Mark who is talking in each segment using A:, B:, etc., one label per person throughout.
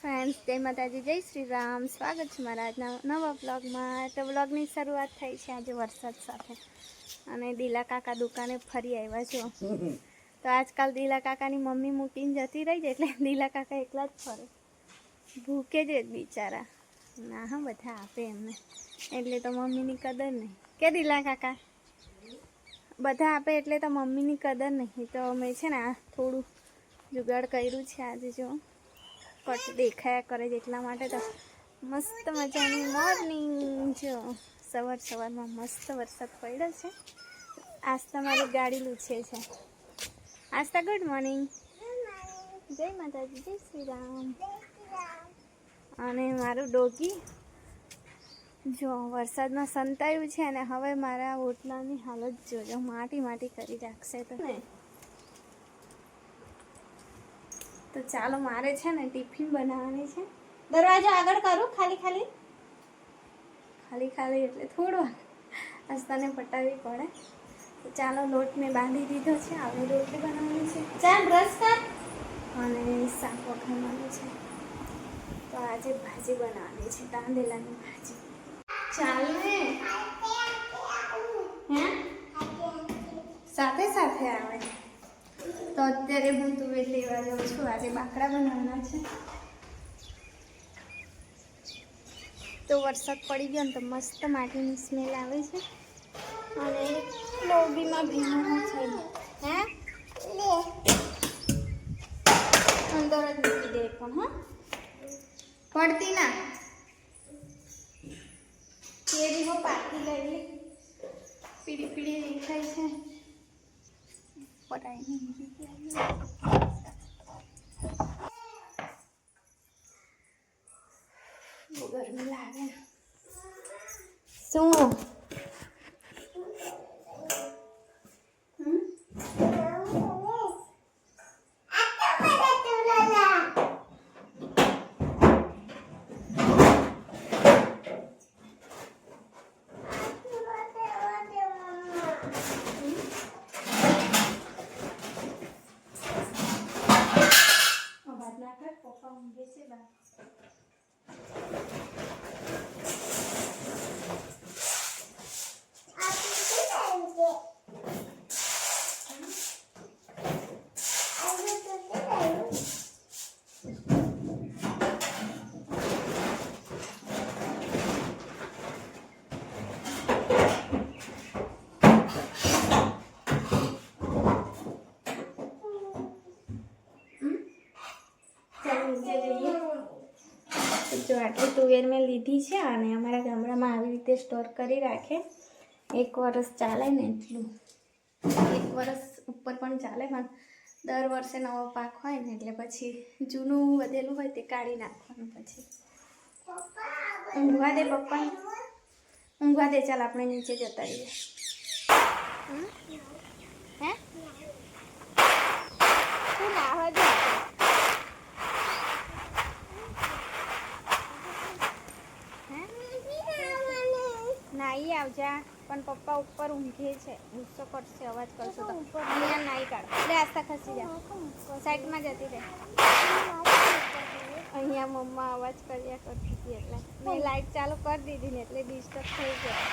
A: Friends, જય માતાજી, જય શ્રી રામ. સ્વાગત છે મારા આજના નવા બ્લોગમાં. તો બ્લોગની શરૂઆત થઈ છે આજે વરસાદ સાથે, અને દિલા કાકા દુકાને ફરી આવ્યા છો. તો આજકાલ દિલા કાકાની મમ્મી મૂકીને જતી રહી છે, એટલે દિલા કાકા એકલા જ ફરે, ભૂકે જ બિચારા. ના હા, બધા આપે એમને, એટલે તો મમ્મીની કદર નહીં. કે દિલા કાકા બધા આપે એટલે તો મમ્મીની કદર નહીં. તો મેં છે ને આ થોડું જુગાડ કર્યું છે આજે. જો કટ દેખાયા કરે છે એટલા માટે તો મસ્ત મજાની મોર્નિંગ. જો સવારમાં મસ્ત વરસાદ પડ્યો છે. આસ્તા મારી ગાડી લૂછે છે. આસ્તા ગુડ મોર્નિંગ. જય માતાજી, જય શ્રી રામ. અને મારું ડોગી જો વરસાદમાં સંતાયું છે, અને હવે મારા ઓટલાની હાલત જોજો, માટી કરી રાખશે તો નહીં. તો ચાલો, મારે છે ને ટિફિન બનાવવાની છે. દરવાજો આગળ કરું, ખાલી એટલે થોડું આસ્તાને પટાવવી પડે. તો ચાલો, લોટ મેં બાંધી દીધો છે. હવે રોટલી બનાવવાની છે, ચાલ બ્રશ કર, અને શાક વઘારવાનું છે. તો આજે ભાજી બનાવવાની છે, તાંદેલાની ભાજી. ચાલ ને, હે સાથે આવે. તો અત્યારે હું તુવેર લેવા જાઉં છું. આજે બાકડા બનાવવાના છે. તો વરસાદ પડી ગયો ને તો મસ્ત માટીની સ્મેલ આવે છે, અને લોબીમાં ભીનું છે. હે અંદર જ મૂકી દે પણ, હા પડતી ના. કેરી હો પાકી લઈ, પીળી દેખાય છે. પટાઈ બહુ ગરમી લાગે. શું પપ્પા ઊંઘે છે બા. જો આટલી તુવેર મેં લીધી છે, અને અમારા ગામડામાં આવી રીતે સ્ટોર કરી રાખે. 1 વર્ષ ચાલે ને એટલું, 1 વર્ષ ઉપર પણ ચાલે. પણ દર વર્ષે નવો પાક હોય ને, એટલે પછી જૂનું વધેલું હોય તે કાઢી નાખવાનું. પછી ઊંઘવા દે પપ્પા, ઊંઘવા દે. ચાલ આપણે નીચે જતા રહીએ. હે તું નાહવા દે. નાઈ આવજા, પણ પપ્પા ઉપર ઊંઘે છે, ગુસ્સો કરશે, અવાજ કરશો તો. અહીંયા નાઈ કાઢ. લે આસ્તા ખસી જા, સાઈડમાં જતી રહે. અહીંયા મમ્મા અવાજ કર્યા કરતી હતી, એટલે મેં લાઈટ ચાલુ કરી દીધી ને, એટલે ડિસ્ટર્બ થઈ ગયા.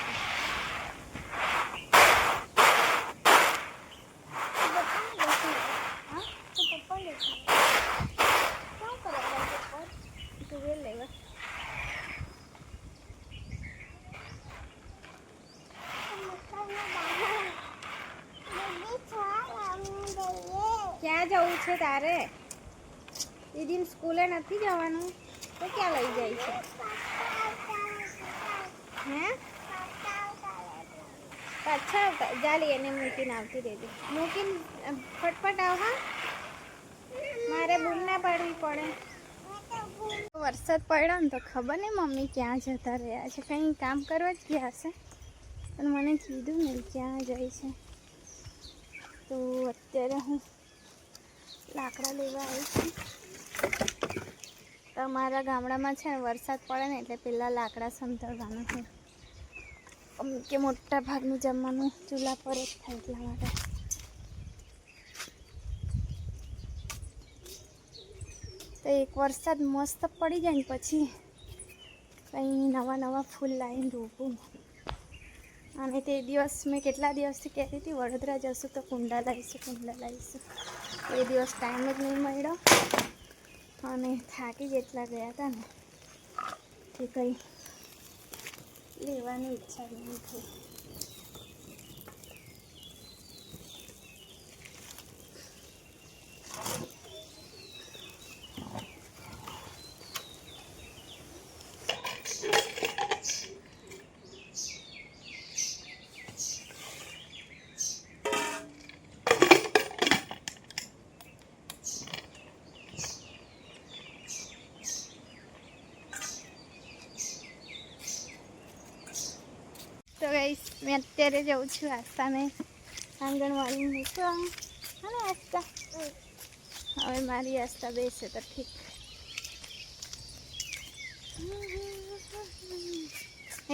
A: તુવેર લેવા ક્યાં જવું છે તારે? દીદી સ્કૂલે નથી જવાનું તો ક્યાં લઈ જાય છે? હે પાછા જાલી એને મૂકીને આવતી રહેજે. મૂકીને ફટફટ આવ. હા, મારે બૂમ ના પાડવી પડે. વરસાદ પડ્યો ને તો ખબર નહીં મમ્મી ક્યાં જતા રહ્યા છે. કંઈ કામ કરવા જ ગયા હશે, પણ મને કીધું ને ક્યાં જાય છે. તો અત્યારે હું લાકડા લેવા આવી છું. અમારા ગામડામાં છે ને વરસાદ પડે ને એટલે પહેલાં લાકડા સંતળવાનું છે, કે મોટા ભાગનું જમવાનું ચૂલા પર જ થાય એટલા માટે. તો તો એક વરસાદ મસ્ત પડી જાય ને પછી કંઈ નવા ફૂલ લાવીને રોપું. અને તે દિવસ મેં કેટલા દિવસથી કહેતી હતી વડોદરા જશું તો કુંડા લાવીશું. એ દિવસ ટાઈમ જ નહીં મળ્યો અને થાકી જેટલા ગયા હતા ને કે કંઈ લેવાની ઈચ્છા નહીં થઈ. તો ગાઈસ મેં અત્યારે જાઉં છું આસ્તાને આંગણવાડી મૂકવા. હા આસ્તા હવે મારી આસ્તા બેસે તો ઠીક.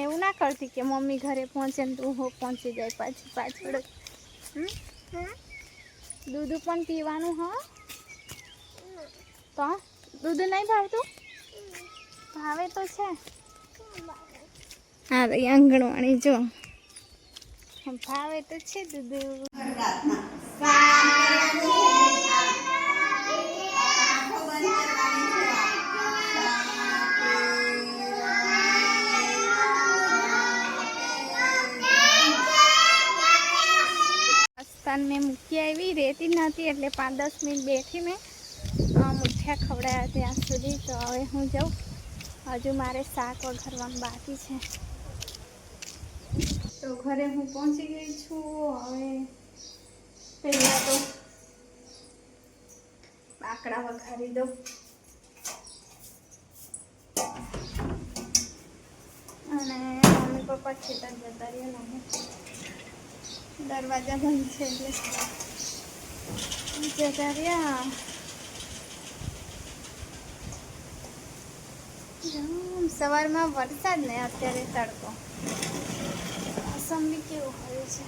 A: એવું ના કરતી કે મમ્મી ઘરે પહોંચે ને તું હો પહોંચી જાય પાછળ. દૂધ પણ પીવાનું હા. તો દૂધ નહીં ભાવતું? ભાવે તો છે. હા ભાઈ આંગણવાડી જો ભાવે તો છે દૂધ. મેં મૂકી આવી રહેતી જ નહોતી એટલે 5-10 મિનિટ બેઠી મેં મુઠ્ઠિયા ખવડાવ્યા ત્યાં સુધી. તો હવે હું જાઉં, હજુ મારે શાક વઘારવાનું બાકી છે. તો ઘરે હું પહોંચી ગઈ છું. હવે પહેલાં તો બાકડા વઘારી દઉં અને મમ્મી પપ્પા ખેતર જતા રહ્યા ને દરવાજા બંધ છે એટલે જતા રહ્યા. સવારમાં વરસાદ ને અત્યારે તડકો. મોસમ બી કેવું હોય છે.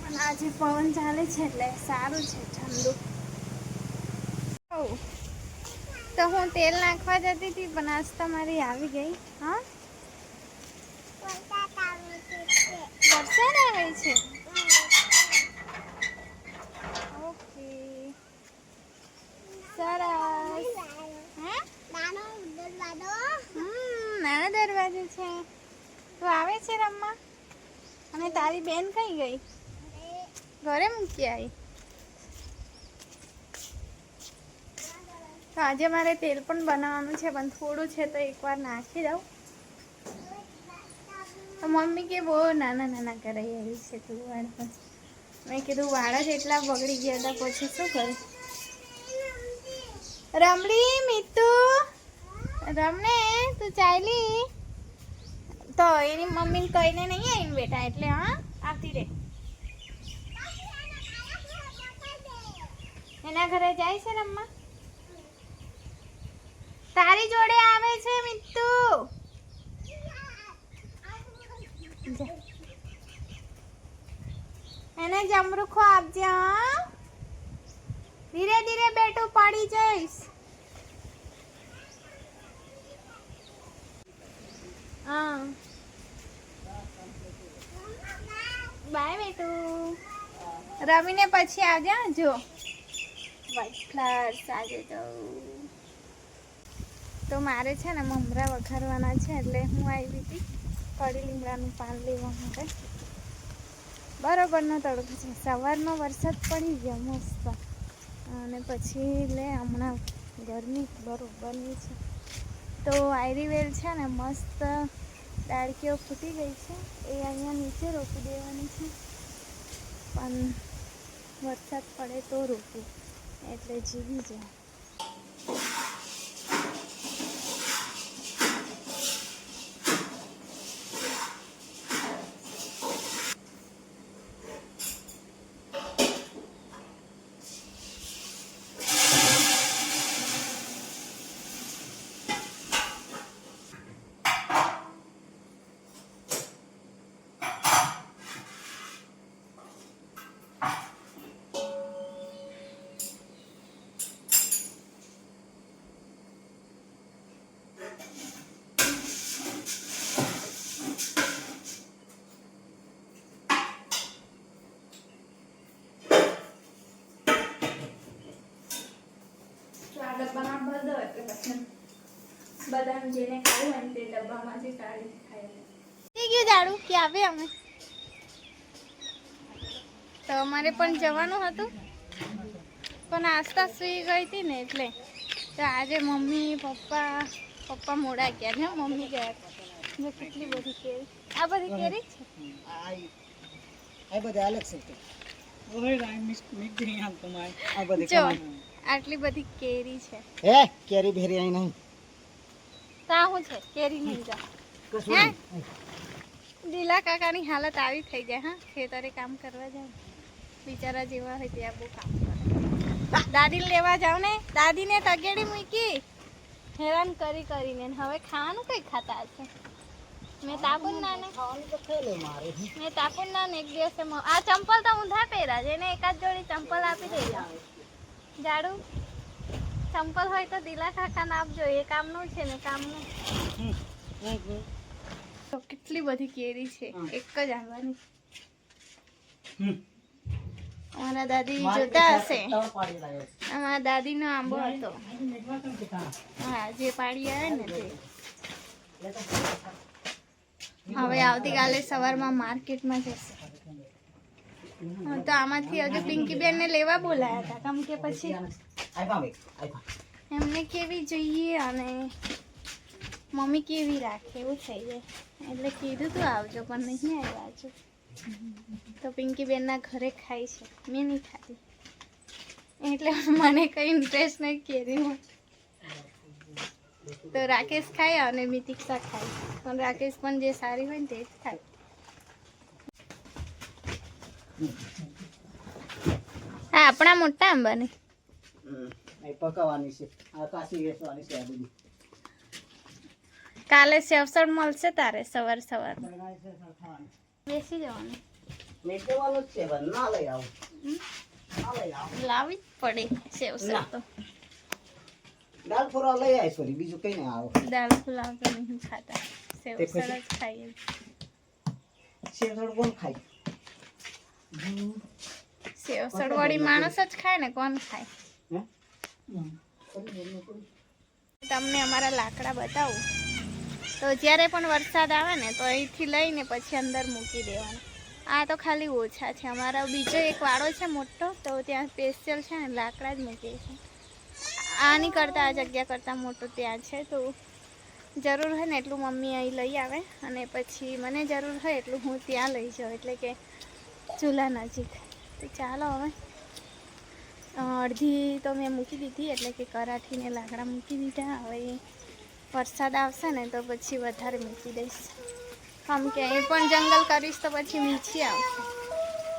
A: અને આજે પવન ચાલે છે એટલે સારું છે ઠંડુ. તો હું તેલ નાખવા જતી હતી પણ નાસ્તા મારી આવી ગઈ. હા વરસાદ આવે છે. ઓકે સરસ. નાનો દરવાજો છે. તું આવે છે રમવા? અને તારી બેન કઈ ગઈ? ઘરે મૂકી આવી. તો આજે મારે તેલ પણ બનાવવાનું છે પણ થોડું છે તો એકવાર નાખી દઉં. તો મમ્મી કે બહુ નાના કરાઈ આવી છે તું વાળ પર. મેં કીધું વાળ જ એટલા બગડી ગયા હતા પછી શું કરું. રમણી મીતુ રમને તું ચાલી તો એની મમ્મીને કહીને નહીં આવીને બેટા એટલે હા આવતી રે. એના ઘરે જાય છે રમવા. તારી જોડે આવે છે મિત્તુ. એને જમરૂખો આપજે. હા ધીરે ધીરે બેટું પડી જઈશ. હા બાય બેટું. રમીને પછી આવજે. જો વ્હાઈટ ફ્લાવર્સ આજે તો મારે છે ને મમરા વઘારવાના છે એટલે હું આવી હતી કઢી લીમડાનું પાન લેવા માટે. બરોબરનો તડકો છે. સવારમાં વરસાદ પડી ગયો મસ્ત અને પછી લે હમણાં ગરમી બરોબરની છે. તો આયરીવેલ છે ને મસ્ત ડાળકીઓ ફૂટી ગઈ છે એ અહીંયા નીચે રોપી દેવાની છે પણ વરસાદ પડે તો રોપું એટલે જીવી જાય. ડબ્બામાં ભરી દો એટલે પછી બધાને જેને ખાવું હોય ને તે ડબ્બામાંથી કાઢી ખાય. થઈ ગયું જાડું કે આવે અમે તો અમારે પણ જવાનું હતું પણ આસ્તા સુઈ ગઈ હતી ને એટલે તો આજે મમ્મી પપ્પા મોડા ગયા ને મમ્મી ગયા જો કેટલી બધી કેરી આ બધી કેરી છે
B: આ બધા અલગ છે
A: જો આટલી બધી કેરી છે
B: હે કેરી ભેરી આઈ નહીં
A: તા હું છે કેરી નહીં જા હે દિલા કાકાની હાલત આવી થઈ જાય હા ખેતરે કામ કરવા જાય બિચારા જેવા હોય ત્યાં બહુ કામ કરે દાદી લેવા જાવ ને દાદીને તગેડી મૂકી હેરાન કરીને હવે ખાવાનું કઈ ખાતા હશે મેં તાપુન ના ને એક દિવસે આ ચંપલ તો ઊંધા પહેર્યા છે એને એકાદ જોડી ચંપલ આપી દેજો જાડું ચંપલ હોય તો દિલા કાકાને આપજો એ કામનું છે ને કામનું તો કેટલી બધી કેરી છે એક જ આંબાની અમારા દાદી જોતા હશે અમારા દાદીનો આંબો હતો હા જે પાડી આવે ને તે હવે આવતીકાલે સવારમાં માર્કેટમાં જશે તો આમાંથી હજુ પિંકીબેનને લેવા બોલાયા હતા કેમ કે પછી એમને કેવી જોઈએ અને મમ્મી કેવી રાખે એવું થઈ જાય એટલે કીધું તું આવજો પણ નહીં આવ્યા હજુ તો પિંકીબેનના ઘરે ખાય છે મેં નહીં ખાધી એટલે મને કંઈ ઇન્ટરેસ્ટ નહીં કેરીમાં તો રાકેશ ખાય અને મિતિક્ષા ખાય પણ રાકેશ પણ જે સારી હોય ને તે જ ખાય હા આપણા મોટા આંબાની
B: પકાવવાની છે આ કાશી વેચવાની છે આ બધી
A: કાલે સેવસળ મળશે તારે સવાર બેસી જવાનું
B: મેકવાનું છે પણ ના લઈ આવું
A: લાવવી જ પડે સેવસળ તો
B: દાળ ફોરા લઈ આવી સોરી બીજું કઈ ના આવે
A: દાળ ફુલાવ તો નહીં ખાતા સેવસળ જ ખાઈએ
B: સેવસળ કોણ ખાય
A: સેવસળ વાળી માણસ જ ખાય ને કોણ ખાય તમને અમારા લાકડા બતાવું તો જ્યારે પણ વરસાદ આવે ને તો અહીંથી લઈને પછી અંદર મૂકી દેવાના આ તો ખાલી ઓછા છે અમારા બીજો એક વાડો છે મોટો તો ત્યાં સ્પેશિયલ છે ને લાકડા જ મૂકીએ છીએ આની કરતાં આ જગ્યા કરતાં મોટું ત્યાં છે તો જરૂર હોય ને એટલું મમ્મી અહીં લઈ આવે અને પછી મને જરૂર હોય એટલું હું ત્યાં લઈ જાઉં એટલે કે ચૂલા નજીક તો ચાલો હવે અડધી તો મેં મૂકી દીધી એટલે કે કરાઠીને લાકડા મૂકી દીધા હવે વરસાદ આવશે ને તો પછી વધારે મૂકી દઈશ કેમ કે અહીં પણ જંગલ કરીશ તો પછી મીછી આવશે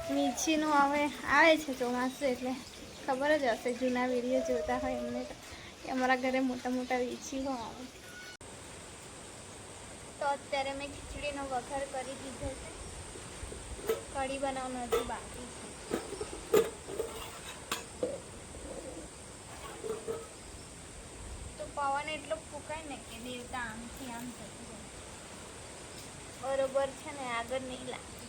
A: મીછીનું હવે આવે છે ચોમાસું એટલે ખબર જ હશે જૂના વિડીયો જોતા હોય એમને તો કે અમારા ઘરે મોટા મોટા વીછીઓ આવે તો અત્યારે મેં ખીચડીનો વઘાર કરી દીધો છે કઢી બનાવવાનું હજુ બાકી છે તો પવન એટલો ફૂંકાય ને કે દેવતા આમથી આમ થતું જાય બરોબર છે ને આગળ નહીં લાગે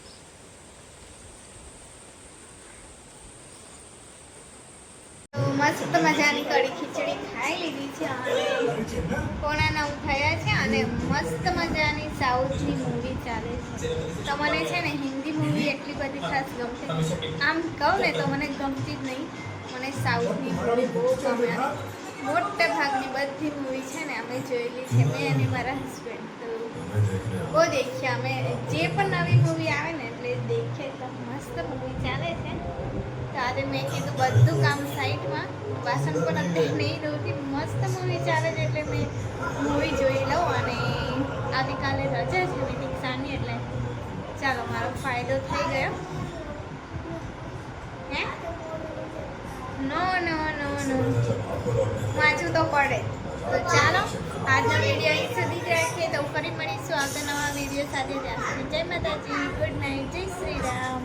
A: મસ્ત મજાની કઢી ખીચડી ખાઈ લીધી છે અને 9:15 થયા છે અને મસ્ત મજાની સાઉથની મૂવી ચાલે છે તો મને છે ને હિન્દી મૂવી એટલી બધી ખાસ ગમતી આમ કહું ને તો મને ગમતી જ નહીં મને સાઉથની મૂવી બહુ ગમે મોટા ભાગની બધી મૂવી છે ને અમે જોયેલી છે મેં અને મારા હસબન્ડ તો બહુ દેખ્યા અમે જે પણ નવી મૂવી આવે ને એટલે દેખીએ તો મસ્ત મૂવી ચાલે છે તો આજે મેં કીધું બધું કામ સાઈડમાં વાસણ પણ અત્યારે નહીં ધોતી મસ્ત મૂવી ચાલે છે એટલે મેં મૂવી જોઈ લઉં અને આવતીકાલે રજા છે મિતિક્ષાની એટલે ચાલો મારો ફાયદો થઈ ગયો હે નો નો નો નો વાંચવું તો પડે તો ચાલો આજનો વિડીયો અહીં સુધી જ રાખીએ તો ફરી મળીશું આવતા નવા વિડીયો સાથે ત્યાં સુધી જય માતાજી ગુડ નાઇટ જય શ્રી રામ